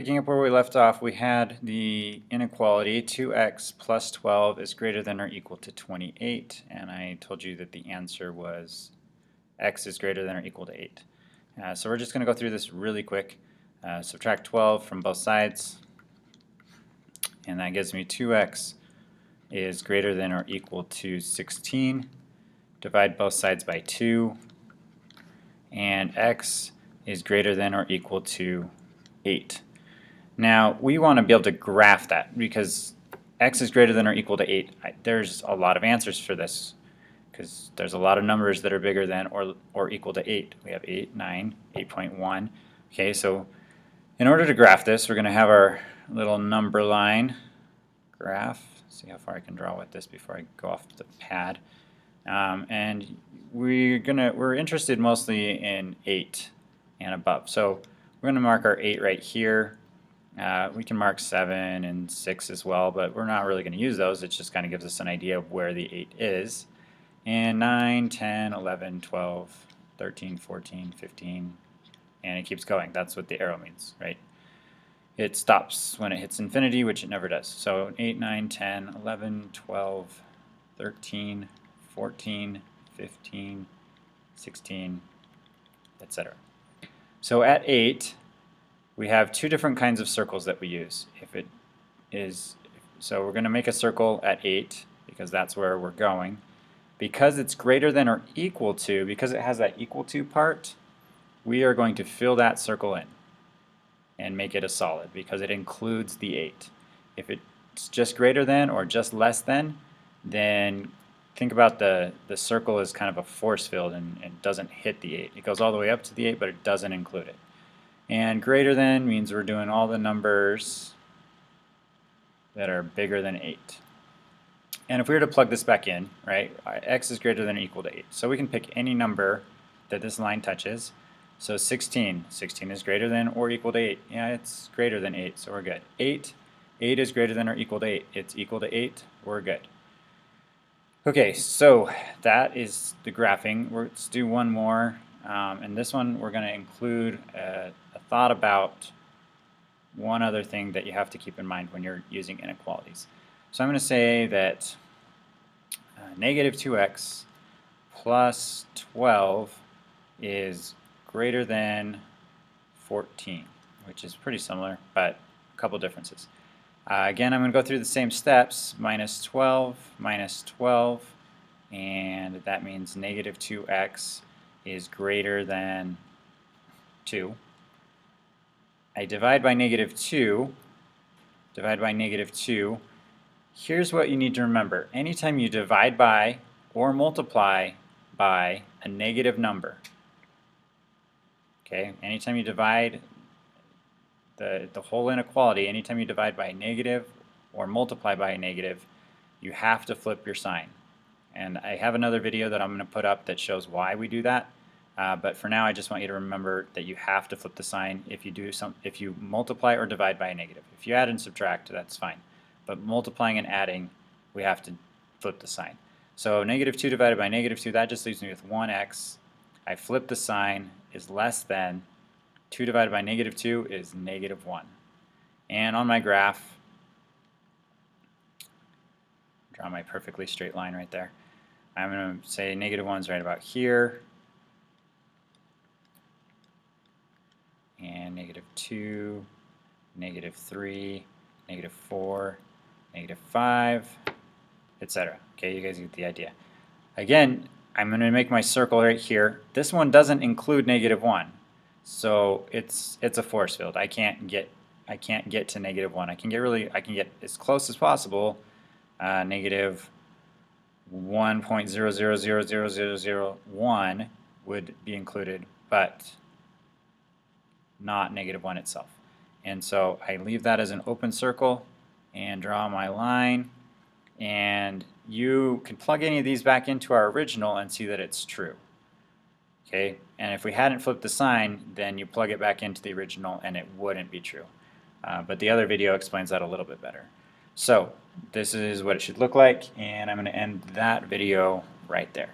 Picking up where we left off, we had the inequality 2x plus 12 is greater than or equal to 28, and I told you that the answer was x is greater than or equal to 8. So we're just going to go through this really quick. Subtract 12 from both sides, and that gives me 2x is greater than or equal to 16. Divide both sides by 2, and x is greater than or equal to 8. Now we want to be able to graph that because x is greater than or equal to 8. There's a lot of answers for this because there's a lot of numbers that are bigger than or equal to 8. We have 8, 9, 8.1. Okay, so in order to graph this, we're going to have our little number line graph. See how far I can draw with this before I go off the pad. And we're interested mostly in 8 and above. So we're going to mark our 8 right here. We can mark 7 and 6 as well, but we're not really going to use those. It just kind of gives us an idea of where the 8 is. And 9, 10, 11, 12, 13, 14, 15, and it keeps going. That's what the arrow means, right? It stops when it hits infinity, which it never does. So 8, 9, 10, 11, 12, 13, 14, 15, 16, etc. So at 8, we have two different kinds of circles that we use. So we're going to make a circle at 8 because that's where we're going. Because it's greater than or equal to, because it has that equal to part, we are going to fill that circle in and make it a solid because it includes the 8. If it's just greater than or just less than, then think about the circle as kind of a force field and doesn't hit the 8. It goes all the way up to the 8, but it doesn't include it. And greater than means we're doing all the numbers that are bigger than 8. And if we were to plug this back in, right, x is greater than or equal to 8. So we can pick any number that this line touches. So 16. 16 is greater than or equal to 8. Yeah, it's greater than 8, so we're good. 8. 8 is greater than or equal to 8. It's equal to 8. We're good. Okay, so that is the graphing. Let's do one more. And this one we're going to include a thought about one other thing that you have to keep in mind when you're using inequalities. So I'm going to say that negative 2x plus 12 is greater than 14, which is pretty similar, but a couple differences. Again, I'm going to go through the same steps, minus 12, and that means negative 2x is greater than 2. I divide by negative 2. Here's what you need to remember. Anytime you divide by or multiply by a negative number, okay, anytime you divide the whole inequality, anytime you divide by a negative or multiply by a negative, you have to flip your sign. And I have another video that I'm going to put up that shows why we do that. But for now, I just want you to remember that you have to flip the sign if you multiply or divide by a negative. If you add and subtract, that's fine. But multiplying and adding, we have to flip the sign. So negative 2 divided by negative 2, that just leaves me with 1x. I flip the sign is less than 2 divided by negative 2 is negative 1. And on my graph, draw my perfectly straight line right there. I'm going to say negative 1 is right about here. And negative 2, negative 3, negative 4, negative 5, etc. Okay, you guys get the idea. Again, I'm going to make my circle right here. This one doesn't include negative 1, so it's a force field. I can't get to negative 1. I can get as close as possible. Negative 1.000001 would be included, but not negative 1 itself. And so I leave that as an open circle and draw my line, and you can plug any of these back into our original and see that it's true. Okay, and if we hadn't flipped the sign, then you plug it back into the original and it wouldn't be true. But the other video explains that a little bit better. So this is what it should look like, and I'm going to end that video right there.